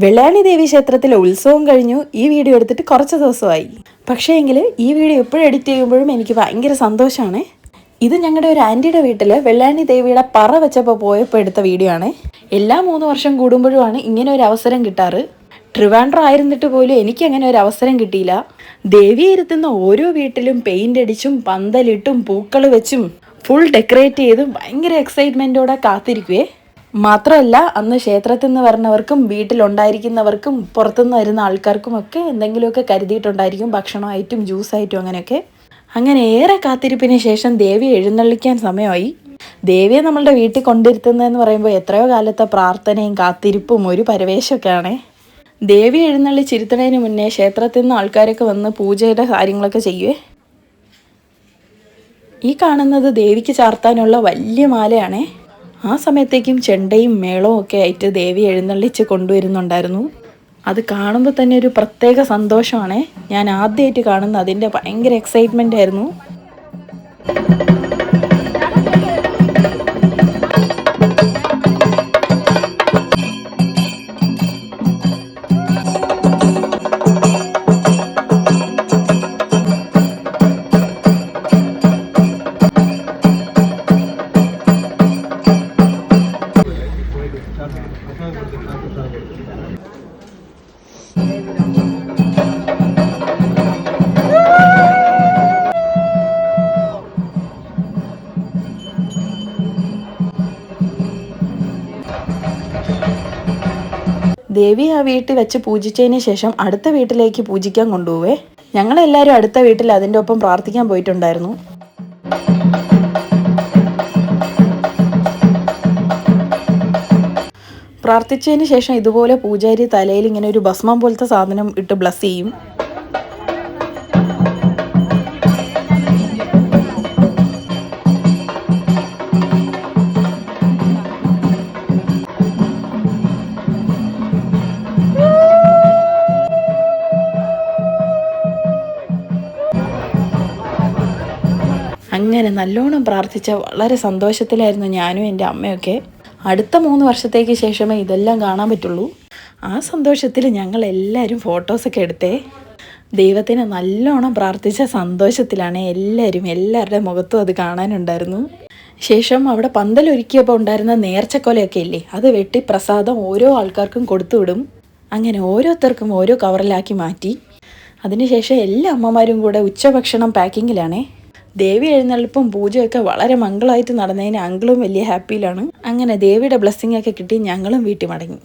വെള്ളായണി ദേവി ക്ഷേത്രത്തിലെ ഉത്സവം കഴിഞ്ഞു. ഈ വീഡിയോ എടുത്തിട്ട് കുറച്ച് ദിവസമായി. പക്ഷേ എങ്കിൽ ഈ വീഡിയോ എപ്പോഴും എഡിറ്റ് ചെയ്യുമ്പോഴും എനിക്ക് ഭയങ്കര സന്തോഷമാണ്. ഇത് ഞങ്ങളുടെ ഒരു ആൻറ്റിയുടെ വീട്ടിൽ വെള്ളായണി ദേവിയുടെ പറ വെച്ചപ്പോൾ പോയപ്പോൾ എടുത്ത വീഡിയോ ആണ്. എല്ലാ 3 വർഷം കൂടുമ്പോഴുമാണ് ഇങ്ങനെ ഒരു അവസരം കിട്ടാറ്. ട്രിവാൻഡ്രം ആയിരുന്നിട്ട് പോലും എനിക്ക് അങ്ങനെ ഒരു അവസരം കിട്ടിയില്ല. ദേവിയെ ഇരുത്തുന്ന ഓരോ വീട്ടിലും പെയിൻ്റ് അടിച്ചും പന്തലിട്ടും പൂക്കൾ വെച്ചും ഫുൾ ഡെക്കറേറ്റ് ചെയ്തും ഭയങ്കര എക്സൈറ്റ്മെൻറ്റോടെ കാത്തിരിക്കുവേ. മാത്രമല്ല അന്ന് ക്ഷേത്രത്തിൽ നിന്ന് വരുന്നവർക്കും വീട്ടിലുണ്ടായിരിക്കുന്നവർക്കും പുറത്തുനിന്ന് വരുന്ന ആൾക്കാർക്കും ഒക്കെ എന്തെങ്കിലുമൊക്കെ കരുതിയിട്ടുണ്ടായിരിക്കും, ഭക്ഷണമായിട്ടും ജ്യൂസായിട്ടും അങ്ങനെയൊക്കെ. അങ്ങനെ ഏറെ കാത്തിരിപ്പിന് ശേഷം ദേവിയെ എഴുന്നള്ളിക്കാൻ സമയമായി. ദേവിയെ നമ്മളുടെ വീട്ടിൽ കൊണ്ടിരുത്തുന്നതെന്ന് പറയുമ്പോൾ എത്രയോ കാലത്തെ പ്രാർത്ഥനയും കാത്തിരിപ്പും ഒരു പരവേശമൊക്കെയാണേ. ദേവി എഴുന്നള്ളിച്ചിരുത്തുന്നതിന് മുന്നേ ക്ഷേത്രത്തിൽ നിന്ന് ആൾക്കാരൊക്കെ വന്ന് പൂജയുടെ കാര്യങ്ങളൊക്കെ ചെയ്യുവേ. ഈ കാണുന്നത് ദേവിക്ക് ചാർത്താനുള്ള വലിയ മാലയാണേ. ആ സമയത്തേക്കും ചെണ്ടയും മേളവും ഒക്കെ ആയിട്ട് ദേവി എഴുന്നള്ളിച്ച് കൊണ്ടുവരുന്നുണ്ടായിരുന്നു. അത് കാണുമ്പോൾ തന്നെ ഒരു പ്രത്യേക സന്തോഷമാണേ. ഞാൻ ആദ്യമായിട്ട് കാണുന്ന അതിൻ്റെ ഭയങ്കര എക്സൈറ്റ്മെൻ്റ് ആയിരുന്നു. ദേവി ആ വീട്ടിൽ വെച്ച് പൂജിച്ചതിന് ശേഷം അടുത്ത വീട്ടിലേക്ക് പൂജിക്കാൻ കൊണ്ടുപോവേ. ഞങ്ങളെല്ലാവരും അടുത്ത വീട്ടിൽ അതിൻ്റെ ഒപ്പം പ്രാർത്ഥിക്കാൻ പോയിട്ടുണ്ടായിരുന്നു. പ്രാർത്ഥിച്ചതിന് ശേഷം ഇതുപോലെ പൂജാരി തലയിൽ ഇങ്ങനെ ഒരു ഭസ്മം പോലത്തെ സാധനം ഇട്ട് ബ്ലസ് ചെയ്യും. അങ്ങനെ നല്ലോണം പ്രാർത്ഥിച്ച വളരെ സന്തോഷത്തിലായിരുന്നു ഞാനും എൻ്റെ അമ്മയൊക്കെ. അടുത്ത 3 വർഷത്തേക്ക് ശേഷമേ ഇതെല്ലാം കാണാൻ പറ്റുള്ളൂ. ആ സന്തോഷത്തിൽ ഞങ്ങൾ എല്ലാവരും ഫോട്ടോസൊക്കെ എടുത്തേ. ദൈവത്തിനെ നല്ലോണം പ്രാർത്ഥിച്ച സന്തോഷത്തിലാണ് എല്ലാവരുടെ മുഖത്തും അത് കാണാനുണ്ടായിരുന്നു. ശേഷം അവിടെ പന്തലൊരുക്കിയപ്പോൾ ഉണ്ടായിരുന്ന നേർച്ചക്കൊലയൊക്കെ ഇല്ലേ, അത് വെട്ടി പ്രസാദം ഓരോ ആൾക്കാർക്കും കൊടുത്തു വിടും. അങ്ങനെ ഓരോരുത്തർക്കും ഓരോ കവറിലാക്കി മാറ്റി. അതിനുശേഷം എല്ലാ അമ്മമാരും കൂടെ ഉച്ചഭക്ഷണം പാക്കിങ്ങിലാണേ. ദേവി എഴുന്നള്ളിപ്പും പൂജയൊക്കെ വളരെ മംഗളമായിട്ട് നടന്നതിന് അങ്കിളും വലിയ ഹാപ്പിയിലാണ്. അങ്ങനെ ദേവിയുടെ ബ്ലെസ്സിങ് ഒക്കെ കിട്ടി ഞങ്ങളും വീട്ടിൽ മടങ്ങി.